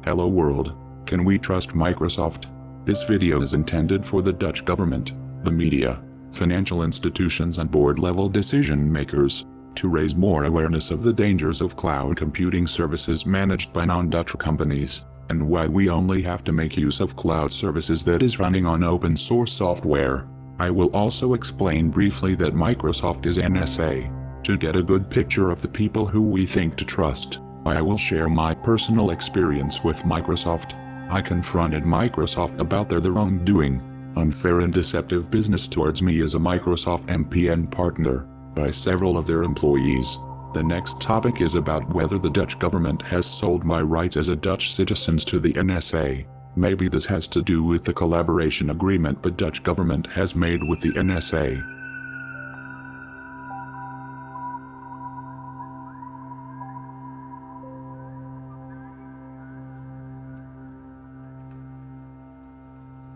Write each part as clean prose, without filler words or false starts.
Hello world, can we trust Microsoft? This video is intended for the Dutch government, the media, financial institutions and board-level decision makers, to raise more awareness of the dangers of cloud computing services managed by non-Dutch companies, and why we only have to make use of cloud services that is running on open source software. I will also explain briefly that Microsoft is NSA. To get a good picture of the people who we think to trust, I will share my personal experience with Microsoft. I confronted Microsoft about their wrongdoing, unfair and deceptive business towards me as a Microsoft MPN partner, by several of their employees. The next topic is about whether the Dutch government has sold my rights as a Dutch citizen to the NSA. Maybe this has to do with the collaboration agreement the Dutch government has made with the NSA.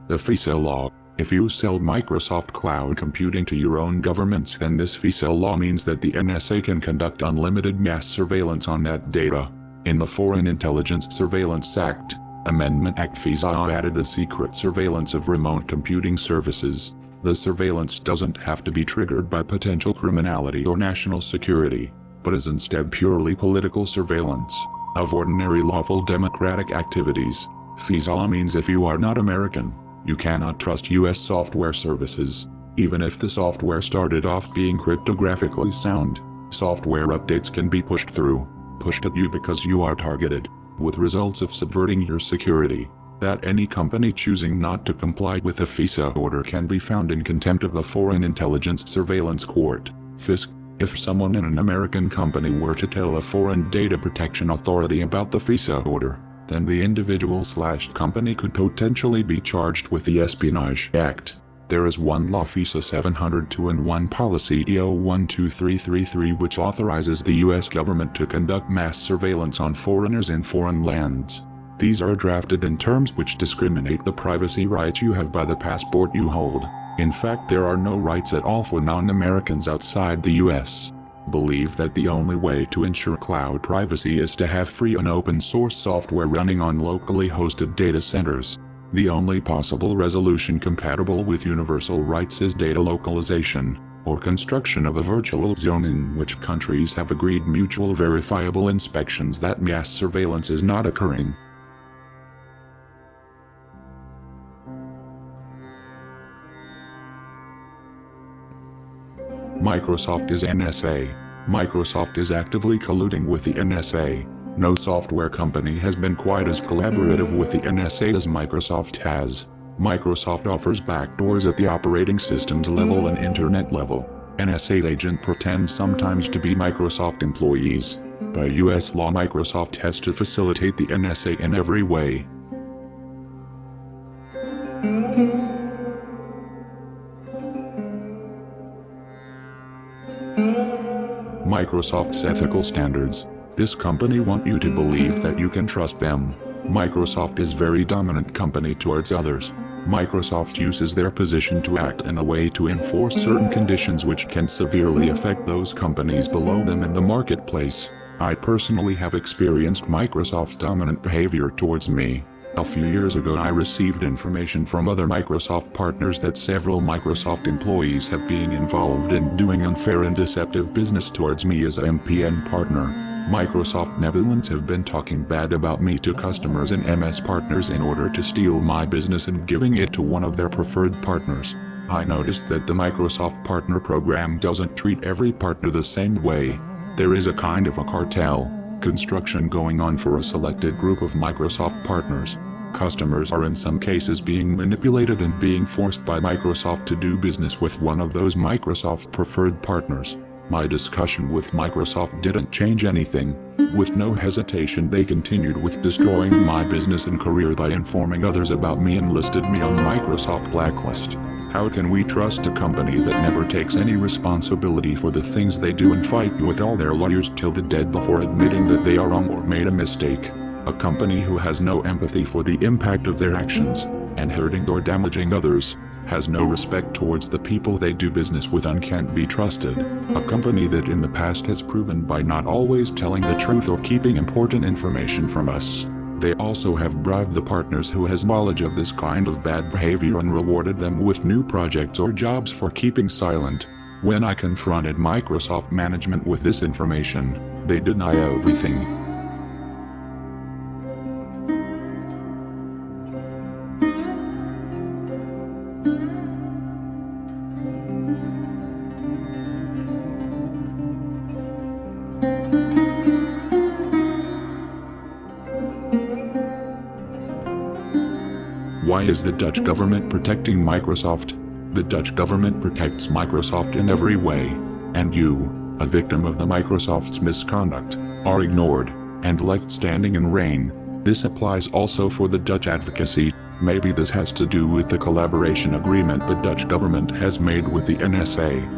The FISA law. If you sell Microsoft cloud computing to your own governments, then this FISA law means that the NSA can conduct unlimited mass surveillance on that data. In the Foreign Intelligence Surveillance Act, Amendment Act FISA added a secret surveillance of remote computing services. The surveillance doesn't have to be triggered by potential criminality or national security, but is instead purely political surveillance of ordinary lawful democratic activities. FISA means if you are not American, you cannot trust US software services. Even if the software started off being cryptographically sound, software updates can be pushed at you because you are targeted, with results of subverting your security. That any company choosing not to comply with a FISA order can be found in contempt of the Foreign Intelligence Surveillance Court, FISC. If someone in an American company were to tell a foreign data protection authority about the FISA order, then the individual/company could potentially be charged with the Espionage Act. There is one law FISA 702 and one policy EO 12333 which authorizes the US government to conduct mass surveillance on foreigners in foreign lands. These are drafted in terms which discriminate the privacy rights you have by the passport you hold. In fact, there are no rights at all for non-Americans outside the US. Believe that the only way to ensure cloud privacy is to have free and open source software running on locally hosted data centers. The only possible resolution compatible with universal rights is data localization, or construction of a virtual zone in which countries have agreed mutual verifiable inspections that mass surveillance is not occurring. Microsoft is NSA. Microsoft is actively colluding with the NSA. No software company has been quite as collaborative with the NSA as Microsoft has. Microsoft offers backdoors at the operating systems level and internet level. NSA agents pretend sometimes to be Microsoft employees. By US law, Microsoft has to facilitate the NSA in every way. Microsoft's ethical standards. This company want you to believe that you can trust them. Microsoft is very dominant company towards others. Microsoft uses their position to act in a way to enforce certain conditions which can severely affect those companies below them in the marketplace. I personally have experienced Microsoft's dominant behavior towards me. A few years ago I received information from other Microsoft partners that several Microsoft employees have been involved in doing unfair and deceptive business towards me as a MPN partner. Microsoft Netherlands have been talking bad about me to customers and MS partners in order to steal my business and giving it to one of their preferred partners. I noticed that the Microsoft partner program doesn't treat every partner the same way. There is a kind of a cartel construction going on for a selected group of Microsoft partners. Customers are in some cases being manipulated and being forced by Microsoft to do business with one of those Microsoft preferred partners. My discussion with Microsoft didn't change anything. With no hesitation they continued with destroying my business and career by informing others about me and listed me on Microsoft blacklist. How can we trust a company that never takes any responsibility for the things they do and fight with all their lawyers till the dead before admitting that they are wrong or made a mistake? A company who has no empathy for the impact of their actions, and hurting or damaging others, has no respect towards the people they do business with and can't be trusted. A company that in the past has proven by not always telling the truth or keeping important information from us. They also have bribed the partners who has knowledge of this kind of bad behavior and rewarded them with new projects or jobs for keeping silent. When I confronted Microsoft management with this information, they deny everything. Why is the Dutch government protecting Microsoft? The Dutch government protects Microsoft in every way. And you, a victim of the Microsoft's misconduct, are ignored, and left standing in rain. This applies also for the Dutch advocacy. Maybe this has to do with the collaboration agreement the Dutch government has made with the NSA.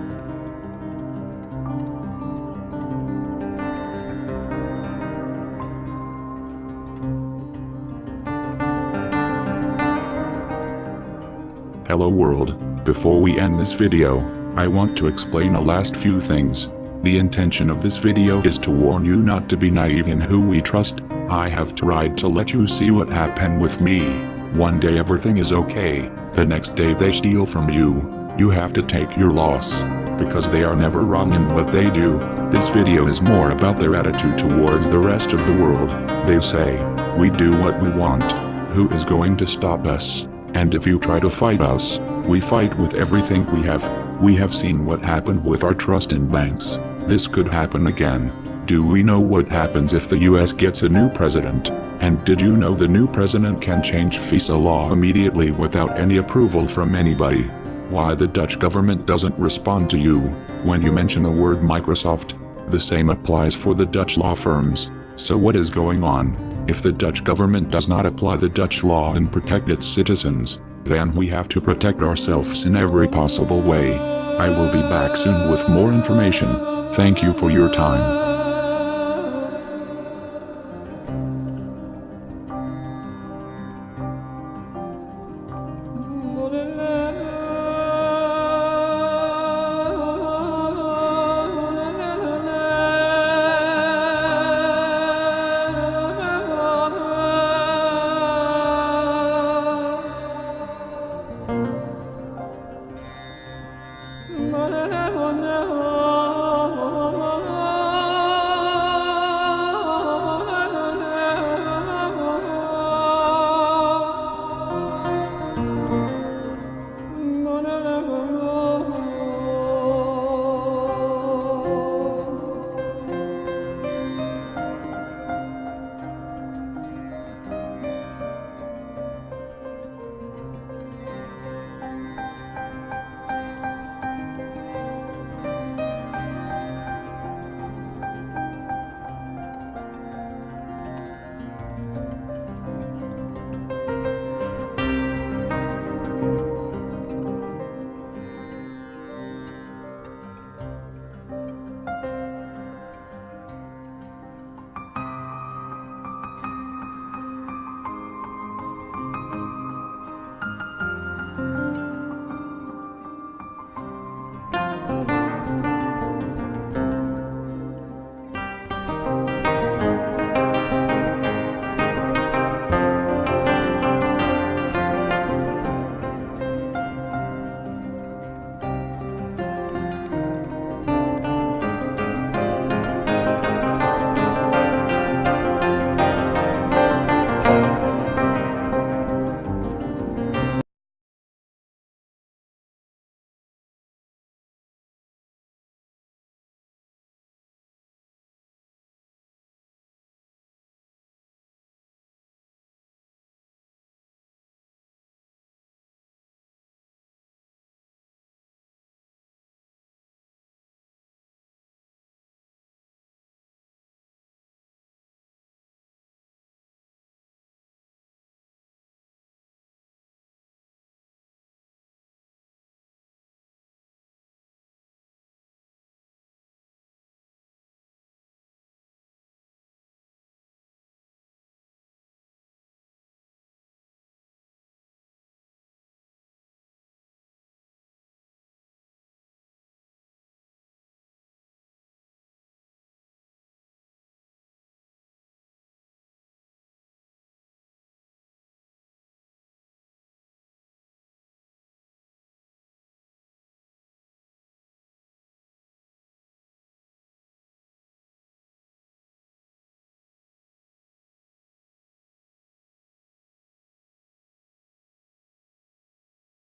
Hello world, before we end this video, I want to explain a last few things. The intention of this video is to warn you not to be naive in who we trust. I have tried to let you see what happened with me. One day everything is okay, the next day they steal from you. You have to take your loss, because they are never wrong in what they do. This video is more about their attitude towards the rest of the world. They say, we do what we want. Who is going to stop us? And if you try to fight us, we fight with everything we have. We have seen what happened with our trust in banks. This could happen again. Do we know what happens if the US gets a new president? And did you know the new president can change FISA law immediately without any approval from anybody? Why the Dutch government doesn't respond to you when you mention the word Microsoft? The same applies for the Dutch law firms. So what is going on? If the Dutch government does not apply the Dutch law and protect its citizens, then we have to protect ourselves in every possible way. I will be back soon with more information. Thank you for your time.